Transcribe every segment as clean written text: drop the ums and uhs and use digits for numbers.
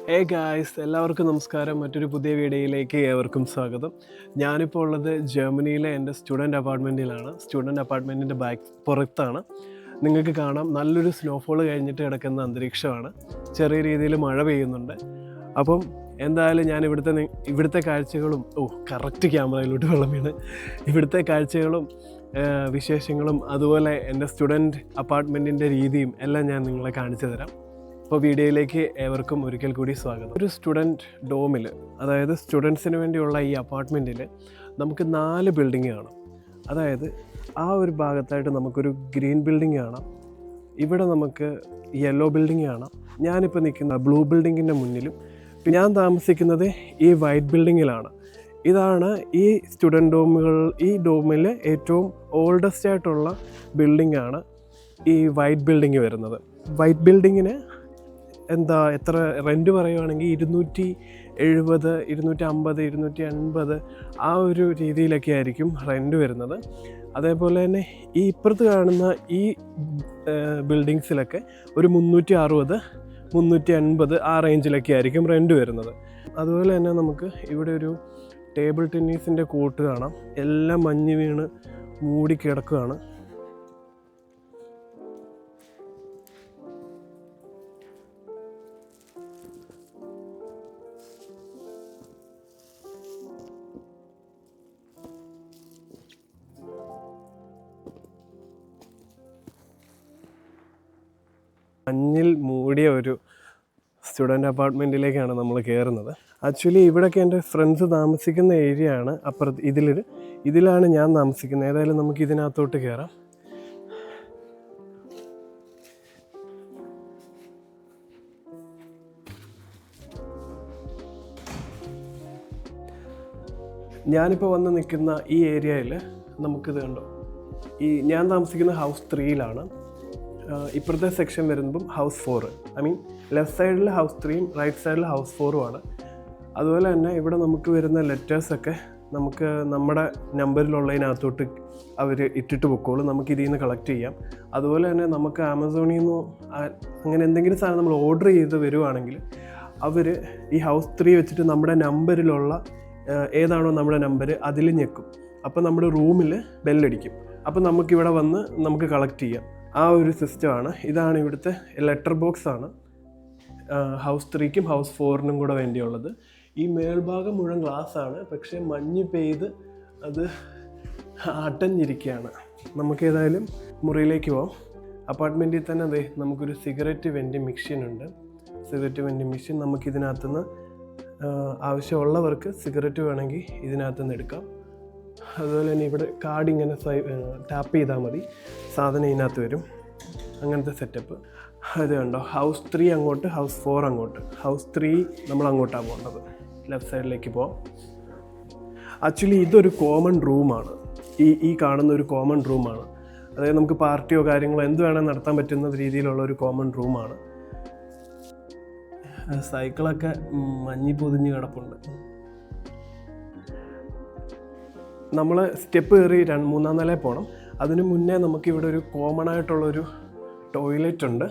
Hey guys, എല്ലാവർക്കും നമസ്കാരം. മറ്റൊരു പുതിയ വീഡിയോയിലേക്ക് ഏവർക്കും സ്വാഗതം. ഞാനിപ്പോൾ ഉള്ളത് ജർമ്മനിയിലെ എൻ്റെ സ്റ്റുഡൻറ്റ് അപ്പാർട്ട്മെൻറ്റിലാണ്. സ്റ്റുഡൻറ്റ് അപ്പാർട്ട്മെൻറ്റിൻ്റെ പുറത്താണ്. നിങ്ങൾക്ക് കാണാം, നല്ലൊരു സ്നോഫോൾ കഴിഞ്ഞിട്ട് കിടക്കുന്ന അന്തരീക്ഷമാണ്. ചെറിയ രീതിയിൽ മഴ പെയ്യുന്നുണ്ട്. അപ്പം എന്തായാലും ഞാൻ ഇവിടുത്തെ കാഴ്ചകളും കറക്റ്റ് ക്യാമറയിലോട്ട് വെള്ളം വീണ് ഇവിടുത്തെ കാഴ്ചകളും വിശേഷങ്ങളും അതുപോലെ എൻ്റെ സ്റ്റുഡൻറ്റ് അപ്പാർട്ട്മെൻറ്റിൻ്റെ രീതിയും എല്ലാം ഞാൻ നിങ്ങളെ കാണിച്ചു തരാം. അപ്പോൾ വീഡിയോയിലേക്ക് ഏവർക്കും ഒരിക്കൽ കൂടി സ്വാഗതം. ഒരു സ്റ്റുഡൻറ്റ് ഡോമിൽ, അതായത് സ്റ്റുഡൻസിന് വേണ്ടിയുള്ള ഈ അപ്പാർട്ട്മെൻറ്റിൽ നമുക്ക് 4 ബിൽഡിംഗ് കാണാം. അതായത് ആ ഒരു ഭാഗത്തായിട്ട് നമുക്കൊരു ഗ്രീൻ ബിൽഡിംഗ് കാണാം, ഇവിടെ നമുക്ക് യെല്ലോ ബിൽഡിംഗ് കാണാം. ഞാനിപ്പോൾ നിൽക്കുന്ന ബ്ലൂ ബിൽഡിങ്ങിൻ്റെ മുന്നിലും, ഞാൻ താമസിക്കുന്നത് ഈ വൈറ്റ് ബിൽഡിങ്ങിലാണ്. ഇതാണ് ഈ സ്റ്റുഡൻറ്റ് ഈ ഡോമിൽ ഏറ്റവും ഓൾഡസ്റ്റ് ആയിട്ടുള്ള ബിൽഡിംഗ് ആണ് ഈ വൈറ്റ് ബിൽഡിംഗ് വരുന്നത്. വൈറ്റ് ബിൽഡിങ്ങിന് എത്ര റെൻറ്റ് പറയുകയാണെങ്കിൽ 270, 250, 280 ആ ഒരു രീതിയിലൊക്കെ ആയിരിക്കും റെൻറ്റ് വരുന്നത്. അതേപോലെ തന്നെ ഈ ഇപ്പുറത്ത് കാണുന്ന ഈ ബിൽഡിങ്സിലൊക്കെ ഒരു 360, 380 ആ റേഞ്ചിലൊക്കെ ആയിരിക്കും റെൻറ്റ് വരുന്നത്. അതുപോലെ തന്നെ നമുക്ക് ഇവിടെ ഒരു ടേബിൾ ടെന്നീസിൻ്റെ കോർട്ട് കാണാം. എല്ലാം മഞ്ഞ് വീണ് മൂടി കിടക്കുകയാണ്. മഞ്ഞിൽ മൂടിയ ഒരു സ്റ്റുഡൻറ്റ് അപ്പാർട്ട്മെൻറ്റിലേക്കാണ് നമ്മൾ കയറുന്നത്. ആക്ച്വലി ഇവിടെയൊക്കെ എൻ്റെ ഫ്രണ്ട്സ് താമസിക്കുന്ന ഏരിയ ആണ്. അപ്പുറത്ത് ഇതിലാണ് ഞാൻ താമസിക്കുന്നത്. ഏതായാലും നമുക്ക് ഇതിനകത്തോട്ട് കയറാം. ഞാനിപ്പോൾ വന്ന് നിൽക്കുന്ന ഈ ഏരിയയിൽ നമുക്കിത് കണ്ടോ, ഞാൻ താമസിക്കുന്ന ഹൗസ് 3യിലാണ്. ഇപ്പുറത്തെ സെക്ഷൻ വരുമ്പം ഹൗസ് 4, ലെഫ്റ്റ് സൈഡിൽ ഹൗസ് 3യും റൈറ്റ് സൈഡിൽ ഹൗസ് 4ഉം ആണ്. അതുപോലെ തന്നെ ഇവിടെ നമുക്ക് വരുന്ന ലെറ്റേഴ്സൊക്കെ നമുക്ക് നമ്മുടെ നമ്പറിലുള്ളതിനകത്തോട്ട് അവർ ഇട്ടിട്ട് പൊക്കോളും. നമുക്ക് ഇതിൽ നിന്ന് കളക്ട് ചെയ്യാം. അതുപോലെ തന്നെ നമുക്ക് ആമസോണിൽ നിന്നോ അങ്ങനെ എന്തെങ്കിലും സാധനം നമ്മൾ ഓർഡർ ചെയ്ത് വരുവാണെങ്കിൽ അവർ ഈ ഹൗസ് 3 വെച്ചിട്ട് നമ്മുടെ നമ്പറിലുള്ള ഏതാണോ നമ്മുടെ നമ്പർ അതിൽ ഞെക്കും. അപ്പോൾ നമ്മുടെ റൂമിൽ ബെല്ലടിക്കും. അപ്പോൾ നമുക്കിവിടെ വന്ന് നമുക്ക് കളക്ട് ചെയ്യാം. ആ ഒരു സിസ്റ്റമാണ്. ഇതാണ് ഇവിടുത്തെ ലെറ്റർ ബോക്സ് ആണ് ഹൗസ് 3ക്കും ഹൗസ് 4നും കൂടെ വേണ്ടിയുള്ളത്. ഈ മേൽഭാഗം മുഴുവൻ ഗ്ലാസ് ആണ്, പക്ഷേ മഞ്ഞ് പെയ്ത് അത് അടഞ്ഞിരിക്കുകയാണ്. നമുക്കേതായാലും മുറിയിലേക്ക് പോകാം. അപ്പാർട്ട്മെൻറ്റിൽ തന്നെ അതെ നമുക്കൊരു സിഗരറ്റ് വെൻഡിങ് മെഷീൻ ഉണ്ട്. സിഗരറ്റ് വെൻഡിങ് മെഷീൻ നമുക്കിതിനകത്തുനിന്ന് ആവശ്യമുള്ളവർക്ക് സിഗരറ്റ് വേണമെങ്കിൽ ഇതിനകത്തുനിന്ന് എടുക്കാം. അതുപോലെ തന്നെ ഇവിടെ കാർഡ് ഇങ്ങനെ ടാപ്പ് ചെയ്താൽ മതി, സാധനം ഇതിനകത്ത് വരും. അങ്ങനത്തെ സെറ്റപ്പ്. അത് കണ്ടോ, ഹൗസ് 3 അങ്ങോട്ട്, ഹൗസ് 4 അങ്ങോട്ട്. ഹൗസ് 3 നമ്മൾ അങ്ങോട്ടാണ് പോകേണ്ടത്. ലെഫ്റ്റ് സൈഡിലേക്ക് പോകാം. ആക്ച്വലി ഇതൊരു കോമൺ റൂമാണ്. ഈ കാണുന്ന ഒരു കോമൺ റൂമാണ്. അതായത് നമുക്ക് പാർട്ടിയോ കാര്യങ്ങളോ എന്ത് വേണമെങ്കിൽ നടത്താൻ പറ്റുന്ന രീതിയിലുള്ള ഒരു കോമൺ റൂമാണ്. സൈക്കിളൊക്കെ മഞ്ഞി പൊതിഞ്ഞ് കിടപ്പുണ്ട്. നമ്മൾ സ്റ്റെപ്പ് കയറി 3-ാം നിലയിൽ പോകണം. അതിനു മുന്നേ നമുക്കിവിടെ ഒരു കോമൺ ആയിട്ടുള്ളൊരു ടോയ്ലറ്റ് ഉണ്ട്.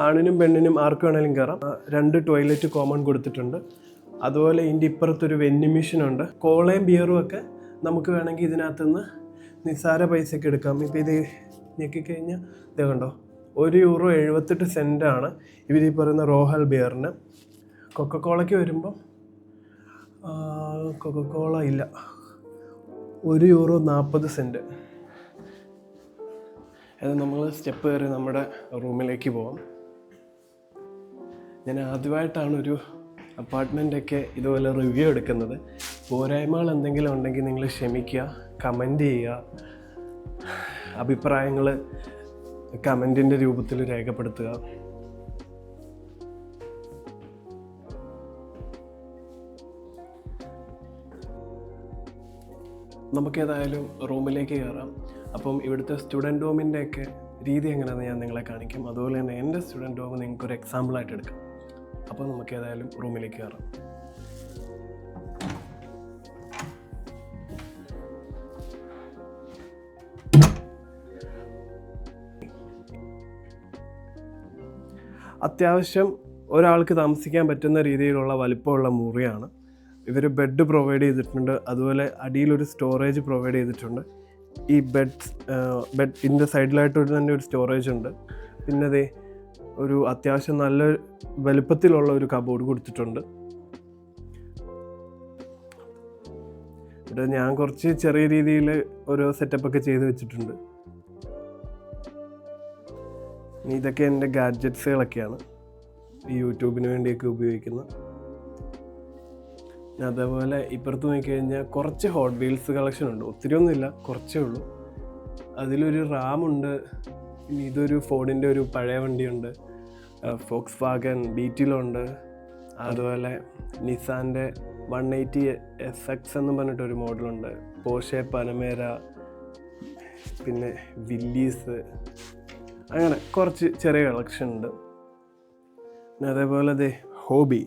ആണിനും പെണ്ണിനും ആർക്ക് വേണമെങ്കിലും കയറാം. 2 ടോയ്ലറ്റ് കോമൺ കൊടുത്തിട്ടുണ്ട്. അതുപോലെ ഇതിൻ്റെ ഇപ്പുറത്തൊരു വെൻഡിങ് മെഷീനുണ്ട്. കോളയും ബിയറും ഒക്കെ നമുക്ക് വേണമെങ്കിൽ ഇതിനകത്തുനിന്ന് നിസ്സാര പൈസയ്ക്ക് എടുക്കാം. ഇപ്പോൾ ഇത് ഞെക്കിക്കഴിഞ്ഞാൽ ഇത് കണ്ടോ, €1.78 ഇവർ പറയുന്ന റോഹൽ ബിയറിന്. കൊക്കക്കോളയ്ക്ക് വരുമ്പം കൊക്കക്കോള ഇല്ല, €1.40. അത് നമ്മൾ സ്റ്റെപ്പ് കയറി നമ്മുടെ റൂമിലേക്ക് പോകാം. ഞാൻ ആദ്യമായിട്ടാണ് ഒരു അപ്പാർട്ട്മെൻറ്റൊക്കെ ഇതുപോലെ റിവ്യൂ എടുക്കുന്നത്. പോരായ്മകൾ എന്തെങ്കിലും ഉണ്ടെങ്കിൽ നിങ്ങൾ ക്ഷമിക്കുക, കമൻറ്റ് ചെയ്യുക, അഭിപ്രായങ്ങൾ കമൻറ്റിൻ്റെ രൂപത്തിൽ രേഖപ്പെടുത്തുക. നമുക്കേതായാലും റൂമിലേക്ക് കയറാം. അപ്പം ഇവിടുത്തെ സ്റ്റുഡൻറ്റ് ഡോമിൻ്റെയൊക്കെ രീതി എങ്ങനെയാണെന്ന് ഞാൻ നിങ്ങളെ കാണിക്കും. അതുപോലെ തന്നെ എൻ്റെ സ്റ്റുഡൻറ്റ് ഡോം നിങ്ങൾക്കൊരു എക്സാമ്പിളായിട്ട് എടുക്കാം. അപ്പോൾ നമുക്കേതായാലും റൂമിലേക്ക് കയറാം. അത്യാവശ്യം ഒരാൾക്ക് താമസിക്കാൻ പറ്റുന്ന രീതിയിലുള്ള വലിപ്പമുള്ള മുറിയാണ്. ഇവർ ബെഡ് പ്രൊവൈഡ് ചെയ്തിട്ടുണ്ട്, അതുപോലെ അടിയിലൊരു സ്റ്റോറേജ് പ്രൊവൈഡ് ചെയ്തിട്ടുണ്ട്. ഈ ബെഡിൻ്റെ സൈഡിലായിട്ട് തന്നെ ഒരു സ്റ്റോറേജ് ഉണ്ട്. പിന്നെ ദേ ഒരു അത്യാവശ്യം നല്ല വലുപ്പത്തിലുള്ള ഒരു കബോർഡ് കൊടുത്തിട്ടുണ്ട്. ഇവിടെ ഞാൻ കുറച്ച് ചെറിയ രീതിയിൽ ഓരോ സെറ്റപ്പൊക്കെ ചെയ്ത് വെച്ചിട്ടുണ്ട്. ഇതൊക്കെ എൻ്റെ ഗാഡ്ജറ്റ്സുകളൊക്കെയാണ് ഈ യൂട്യൂബിന് വേണ്ടിയൊക്കെ ഉപയോഗിക്കുന്നത്. അതേപോലെ ഇപ്പുറത്ത് നോക്കിക്കഴിഞ്ഞാൽ കുറച്ച് ഹോട്ട് വീൽസ് കളക്ഷൻ ഉണ്ട്. ഒത്തിരി ഒന്നുമില്ല, കുറച്ചേ ഉള്ളൂ. അതിലൊരു റാമുണ്ട്. പിന്നെ ഇതൊരു ഫോർഡിൻ്റെ ഒരു പഴയ വണ്ടിയുണ്ട്, ഫോക്സ് വാഗൻ ബീറ്റിലുണ്ട്. അതുപോലെ നിസാൻ്റെ 180 SX എന്ന് പറഞ്ഞിട്ടൊരു മോഡലുണ്ട്, പോർഷെ പനമേര, പിന്നെ വില്ലീസ്, അങ്ങനെ കുറച്ച് ചെറിയ കളക്ഷൻ ഉണ്ട്. പിന്നെ അതേപോലെ അതെ ഹോബി,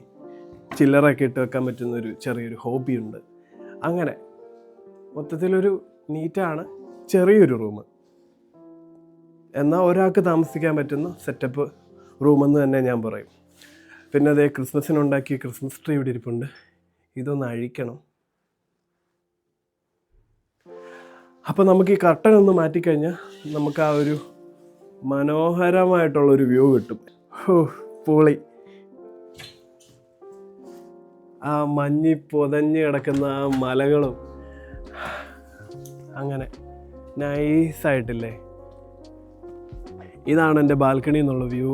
ചില്ലറൊക്കെ ഇട്ട് വെക്കാൻ പറ്റുന്നൊരു ചെറിയൊരു ഹോബി ഉണ്ട്. അങ്ങനെ മൊത്തത്തിലൊരു നീറ്റാണ് ചെറിയൊരു റൂം, എന്നാൽ ഒരാൾക്ക് താമസിക്കാൻ പറ്റുന്ന സെറ്റപ്പ് റൂമെന്ന് തന്നെ ഞാൻ പറയും. പിന്നെ അതേ ക്രിസ്മസിനുണ്ടാക്കിയ ക്രിസ്മസ് ട്രീ ഇവിടെ ഇരിപ്പുണ്ട്. ഇതൊന്ന് അഴിക്കണം. അപ്പോൾ നമുക്ക് ഈ കർട്ടൻ ഒന്ന് മാറ്റിക്കഴിഞ്ഞാൽ നമുക്ക് ആ ഒരു മനോഹരമായിട്ടുള്ളൊരു വ്യൂ കിട്ടും. പൊളി. ആ മഞ്ഞി പൊതഞ്ഞ് കിടക്കുന്ന ആ മലകളും അങ്ങനെ നൈസായിട്ടില്ലേ. ഇതാണ് എൻ്റെ ബാൽക്കണി എന്നുള്ള വ്യൂ.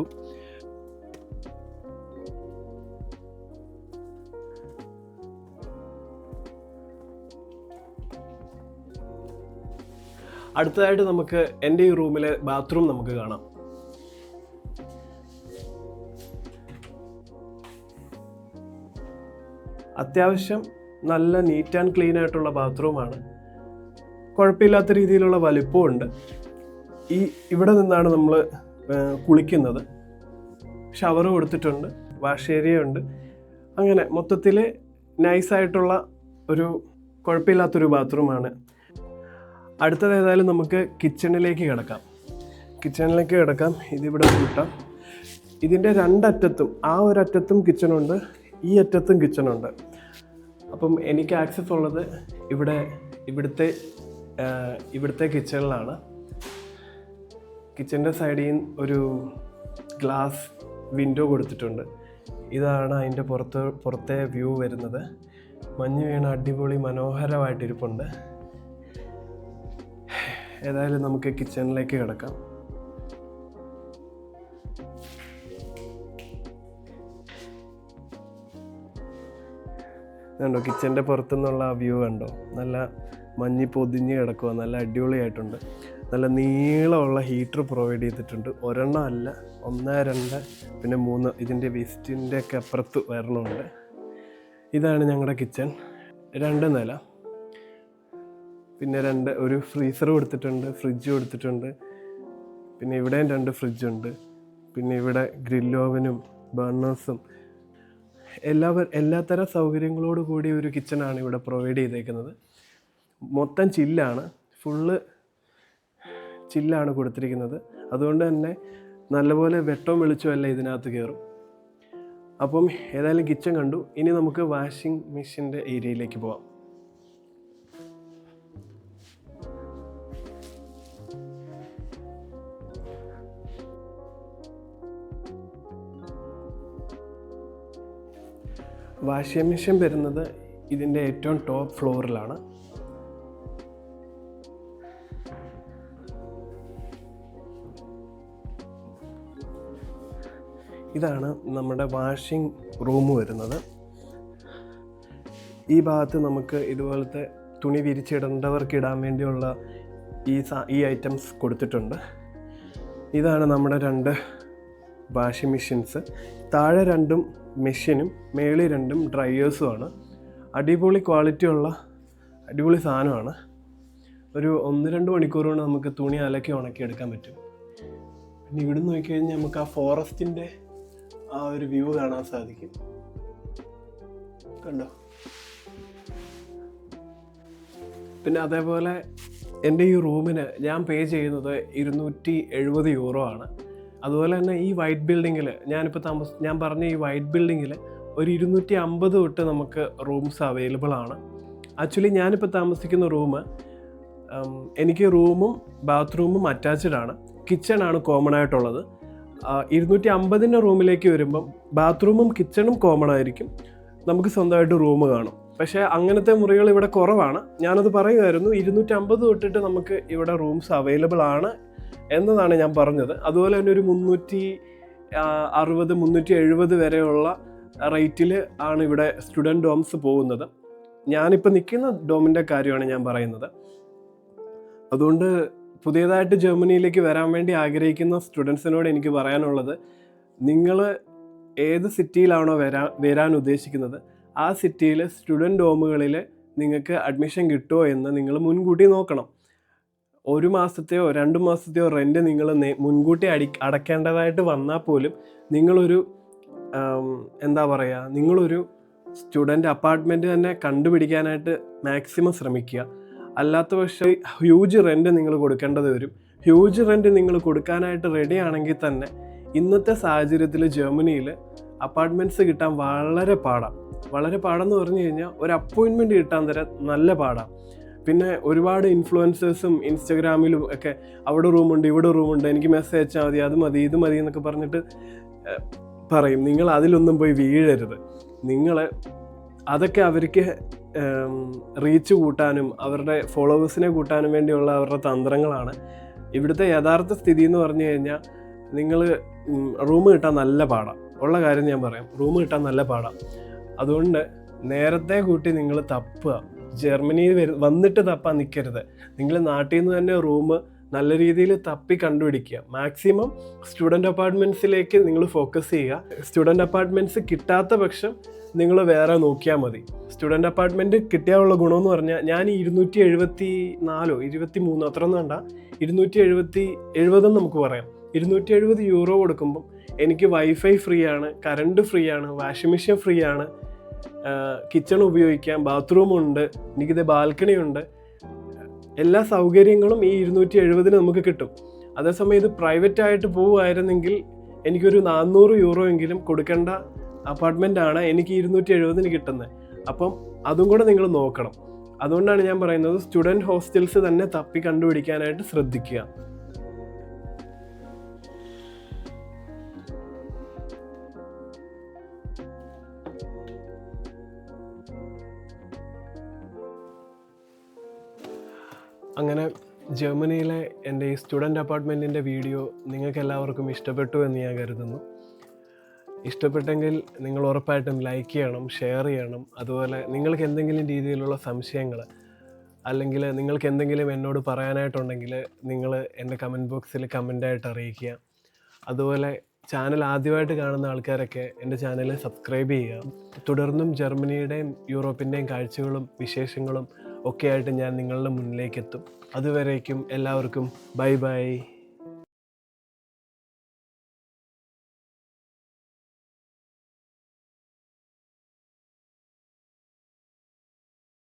അടുത്തതായിട്ട് നമുക്ക് എൻ്റെ ഈ റൂമിലെ ബാത്റൂം നമുക്ക് കാണാം. അത്യാവശ്യം നല്ല നീറ്റ് ആൻഡ് ക്ലീൻ ആയിട്ടുള്ള ബാത്റൂമാണ്. കുഴപ്പമില്ലാത്ത രീതിയിലുള്ള വലിപ്പമുണ്ട്. ഇവിടെ നിന്നാണ് നമ്മൾ കുളിക്കുന്നത്. ഷവർ കൊടുത്തിട്ടുണ്ട്, വാഷ് ഏരിയ ഉണ്ട്. അങ്ങനെ മൊത്തത്തിൽ നൈസായിട്ടുള്ള ഒരു കുഴപ്പമില്ലാത്തൊരു ബാത്റൂമാണ്. അടുത്തത് ഏതായാലും നമുക്ക് കിച്ചണിലേക്ക് കിടക്കാം. ഇതിവിടെ കൂട്ടാം. ഇതിൻ്റെ രണ്ടറ്റത്തും, ആ ഒരറ്റത്തും കിച്ചണുണ്ട്, ഈ അറ്റത്തും കിച്ചണുണ്ട്. അപ്പം എനിക്ക് ആക്സസ് ഉള്ളത് ഇവിടുത്തെ കിച്ചണിലാണ്. കിച്ചൻ്റെ സൈഡിൽ ഒരു ഗ്ലാസ് വിൻഡോ കൊടുത്തിട്ടുണ്ട്. ഇതാണ് അതിൻ്റെ പുറത്തെ വ്യൂ വരുന്നത്. മഞ്ഞ് വീണ അടിപൊളി മനോഹരമായിട്ടിരിപ്പുണ്ട്. ഏതായാലും നമുക്ക് കിച്ചണിലേക്ക് കിടക്കാം. കണ്ടോ, കിച്ചൻ്റെ പുറത്തുനിന്നുള്ള വ്യൂ കണ്ടോ? നല്ല മഞ്ഞ് പൊതിഞ്ഞ് കിടക്കുക, നല്ല അടിപൊളിയായിട്ടുണ്ട്. നല്ല നീളമുള്ള ഹീറ്റർ പ്രൊവൈഡ് ചെയ്തിട്ടുണ്ട്. ഒരെണ്ണം അല്ല, 1, 2, പിന്നെ 3. ഇതിൻ്റെ വെസ്റ്റിൻ്റെ ഒക്കെ അപ്പുറത്ത് വരണമുണ്ട്. ഇതാണ് ഞങ്ങളുടെ കിച്ചൺ. 2 നില. പിന്നെ ഒരു ഫ്രീസർ കൊടുത്തിട്ടുണ്ട്, ഫ്രിഡ്ജ് കൊടുത്തിട്ടുണ്ട്. പിന്നെ ഇവിടെയും 2 ഫ്രിഡ്ജുണ്ട്. പിന്നെ ഇവിടെ ഗ്രിൽ ഓവനും ബർണേഴ്സും എല്ലാത്തരം സൗകര്യങ്ങളോട് കൂടി ഒരു കിച്ചണാണ് ഇവിടെ പ്രൊവൈഡ് ചെയ്തേക്കുന്നത്. മൊത്തം ഫുള്ള് ചില്ലാണ് കൊടുത്തിരിക്കുന്നത്. അതുകൊണ്ട് തന്നെ നല്ലപോലെ വെട്ടവും വെളിച്ചവും എല്ലാം ഇതിനകത്ത് കയറും. അപ്പം ഏതായാലും കിച്ചൺ കണ്ടു. ഇനി നമുക്ക് വാഷിംഗ് മെഷീൻ്റെ ഏരിയയിലേക്ക് പോവാം. വാഷിംഗ് മെഷീൻ വരുന്നത് ഇതിൻ്റെ ഏറ്റവും ടോപ്പ് ഫ്ലോറിലാണ്. ഇതാണ് നമ്മുടെ വാഷിംഗ് റൂം വരുന്നത്. ഈ ഭാഗത്ത് നമുക്ക് ഇതുപോലത്തെ തുണി വിരിച്ചിടേണ്ടവർക്ക് ഇടാൻ വേണ്ടിയുള്ള ഈ ഐറ്റംസ് കൊടുത്തിട്ടുണ്ട്. ഇതാണ് നമ്മുടെ 2 വാഷിംഗ് മെഷീൻസ്. താഴെ 2 മെഷീനും മേളിൽ 2 ഡ്രയേഴ്സുമാണ്. അടിപൊളി ക്വാളിറ്റിയുള്ള അടിപൊളി സാധനമാണ്. ഒരു 1-2 മണിക്കൂർ കൊണ്ട് നമുക്ക് തുണി അലക്കി ഉണക്കി എടുക്കാൻ പറ്റും. പിന്നെ ഇവിടെ നിന്ന് നോക്കിക്കഴിഞ്ഞാൽ നമുക്ക് ആ ഫോറസ്റ്റിൻ്റെ ആ ഒരു വ്യൂ കാണാൻ സാധിക്കും. കണ്ടോ? പിന്നെ അതേപോലെ എൻ്റെ ഈ റൂമിന് ഞാൻ പേ ചെയ്യുന്നത് €270 ആണ്. അതുപോലെ തന്നെ ഈ വൈറ്റ് ബിൽഡിങ്ങിൽ ഞാൻ പറഞ്ഞ ഈ വൈറ്റ് ബിൽഡിങ്ങിൽ ഒരു 250 തൊട്ട് നമുക്ക് റൂംസ് അവൈലബിൾ ആണ്. ആക്ച്വലി ഞാനിപ്പോൾ താമസിക്കുന്ന റൂം, എനിക്ക് റൂമും ബാത്റൂമും അറ്റാച്ച്ഡ് ആണ്. കിച്ചണാണ് കോമൺ ആയിട്ടുള്ളത്. 250 റൂമിലേക്ക് വരുമ്പം ബാത്റൂമും കിച്ചണും കോമൺ ആയിരിക്കും, നമുക്ക് സ്വന്തമായിട്ട് റൂം കാണും. പക്ഷേ അങ്ങനത്തെ മുറികൾ ഇവിടെ കുറവാണ്. ഞാനത് പറയുമായിരുന്നു, 250 തൊട്ടിട്ട് നമുക്ക് ഇവിടെ റൂംസ് അവൈലബിൾ ആണ് എന്നതാണ് ഞാൻ പറഞ്ഞത്. അതുപോലെ തന്നെ ഒരു 360, 370 വരെയുള്ള റേറ്റിൽ ആണ് ഇവിടെ സ്റ്റുഡൻറ്റ് ഡോംസ് പോകുന്നത്. ഞാനിപ്പോൾ നിൽക്കുന്ന ഡോമിൻ്റെ കാര്യമാണ് ഞാൻ പറയുന്നത്. അതുകൊണ്ട് പുതിയതായിട്ട് ജർമ്മനിയിലേക്ക് വരാൻ വേണ്ടി ആഗ്രഹിക്കുന്ന സ്റ്റുഡൻസിനോട് എനിക്ക് പറയാനുള്ളത്, നിങ്ങൾ ഏത് സിറ്റിയിലാണോ വരാൻ ഉദ്ദേശിക്കുന്നത് ആ സിറ്റിയിൽ സ്റ്റുഡൻറ്റ് ഡോമുകളിൽ നിങ്ങൾക്ക് അഡ്മിഷൻ കിട്ടുമോ എന്ന് നിങ്ങൾ മുൻകൂട്ടി നോക്കണം. 1 മാസത്തെയോ 2 മാസത്തെയോ റെൻറ്റ് നിങ്ങൾ മുൻകൂട്ടി അടയ്ക്കേണ്ടതായിട്ട് വന്നാൽ പോലും നിങ്ങളൊരു നിങ്ങളൊരു സ്റ്റുഡൻറ്റ് അപ്പാർട്ട്മെൻറ്റ് തന്നെ കണ്ടുപിടിക്കാനായിട്ട് മാക്സിമം ശ്രമിക്കുക. അല്ലാത്ത പക്ഷേ ഹ്യൂജ് റെൻറ്റ് നിങ്ങൾ കൊടുക്കേണ്ടത് വരും. ഹ്യൂജ് റെൻറ്റ് നിങ്ങൾ കൊടുക്കാനായിട്ട് റെഡി ആണെങ്കിൽ തന്നെ ഇന്നത്തെ സാഹചര്യത്തിൽ ജർമ്മനിയിൽ അപ്പാർട്ട്മെൻറ്റ്സ് കിട്ടാൻ വളരെ പാടെന്ന് പറഞ്ഞു കഴിഞ്ഞാൽ ഒരു അപ്പോയിൻമെൻറ്റ് കിട്ടാൻ തരാൻ നല്ല പാടാണ്. പിന്നെ ഒരുപാട് ഇൻഫ്ലുവൻസേഴ്സും ഇൻസ്റ്റഗ്രാമിലും ഒക്കെ അവിടെ റൂമുണ്ട്, ഇവിടെ റൂമുണ്ട്, എനിക്ക് മെസ്സേജ് അയച്ചാൽ മതി, അത് മതി, ഇത് മതി എന്നൊക്കെ പറഞ്ഞിട്ട് പറയും. നിങ്ങൾ അതിലൊന്നും പോയി വീഴരുത്. അതൊക്കെ അവർക്ക് റീച്ച് കൂട്ടാനും അവരുടെ ഫോളോവേഴ്സിനെ കൂട്ടാനും വേണ്ടിയുള്ള അവരുടെ തന്ത്രങ്ങളാണ്. ഇവിടുത്തെ യഥാർത്ഥ സ്ഥിതി എന്ന് പറഞ്ഞു കഴിഞ്ഞാൽ നിങ്ങൾ റൂം കിട്ടാൻ നല്ല പാടാണ്. ഉള്ള കാര്യം ഞാൻ പറയാം, റൂം കിട്ടാൻ നല്ല പാടാണ്. അതുകൊണ്ട് നേരത്തെ കൂട്ടി നിങ്ങൾ തപ്പുക. ജർമ്മനിയിൽ വന്നിട്ട് തപ്പാൻ നിൽക്കരുത്. നിങ്ങൾ നാട്ടിൽ നിന്ന് തന്നെ റൂം നല്ല രീതിയിൽ തപ്പി കണ്ടുപിടിക്കുക. മാക്സിമം സ്റ്റുഡൻറ്റ് അപ്പാർട്ട്മെൻറ്റ്സിലേക്ക് നിങ്ങൾ ഫോക്കസ് ചെയ്യുക. സ്റ്റുഡൻറ്റ് അപ്പാർട്ട്മെൻറ്റ്സ് കിട്ടാത്ത പക്ഷം നിങ്ങൾ വേറെ നോക്കിയാൽ മതി. സ്റ്റുഡൻറ്റ് അപ്പാർട്ട്മെൻറ്റ് കിട്ടിയാലുള്ള ഗുണമെന്ന് പറഞ്ഞാൽ, ഞാൻ 274 23 അത്രയൊന്നും വേണ്ട, 270 നമുക്ക് പറയാം. 270 യൂറോ കൊടുക്കുമ്പം എനിക്ക് വൈഫൈ ഫ്രീ ആണ്, കറണ്ട് ഫ്രീ ആണ്, വാഷിംഗ് മെഷീൻ ഫ്രീ ആണ്, കിച്ചൺ ഉപയോഗിക്കാം, ബാത്റൂമുണ്ട്, എനിക്കിത് ബാൽക്കണി ഉണ്ട്, എല്ലാ സൗകര്യങ്ങളും ഈ 270 നമുക്ക് കിട്ടും. അതേസമയം ഇത് പ്രൈവറ്റ് ആയിട്ട് പോവുമായിരുന്നെങ്കിൽ എനിക്കൊരു 400 യൂറോ എങ്കിലും കൊടുക്കേണ്ട അപ്പാർട്ട്മെൻറ്റാണ് എനിക്ക് 270 കിട്ടുന്നത്. അപ്പം അതും കൂടെ നിങ്ങൾ നോക്കണം. അതുകൊണ്ടാണ് ഞാൻ പറയുന്നത്, സ്റ്റുഡൻറ്റ് ഹോസ്റ്റൽസ് തന്നെ തപ്പി കണ്ടുപിടിക്കാനായിട്ട് ശ്രദ്ധിക്കുക. അങ്ങനെ ജർമ്മനിയിലെ എൻ്റെ ഈ സ്റ്റുഡൻറ്റ് അപ്പാർട്ട്മെൻറ്റിൻ്റെ വീഡിയോ നിങ്ങൾക്ക് എല്ലാവർക്കും ഇഷ്ടപ്പെട്ടു എന്ന് ഞാൻ കരുതുന്നു. ഇഷ്ടപ്പെട്ടെങ്കിൽ നിങ്ങൾ ഉറപ്പായിട്ടും ലൈക്ക് ചെയ്യണം, ഷെയർ ചെയ്യണം. അതുപോലെ നിങ്ങൾക്ക് എന്തെങ്കിലും രീതിയിലുള്ള സംശയങ്ങൾ അല്ലെങ്കിൽ നിങ്ങൾക്ക് എന്തെങ്കിലും എന്നോട് പറയാനായിട്ടുണ്ടെങ്കിൽ നിങ്ങൾ എൻ്റെ കമൻറ്റ് ബോക്സിൽ കമൻ്റായിട്ട് അറിയിക്കുക. അതുപോലെ ചാനൽ ആദ്യമായിട്ട് കാണുന്ന ആൾക്കാരൊക്കെ എൻ്റെ ചാനൽ സബ്സ്ക്രൈബ് ചെയ്യുക. തുടർന്നും ജർമ്മനിയുടെയും യൂറോപ്പിൻ്റെയും കാഴ്ചകളും വിശേഷങ്ങളും ഒക്കെ ആയിട്ട് ഞാൻ നിങ്ങളുടെ മുന്നിലേക്ക് എത്തും. അതുവരേക്കും എല്ലാവർക്കും ബൈ ബൈ.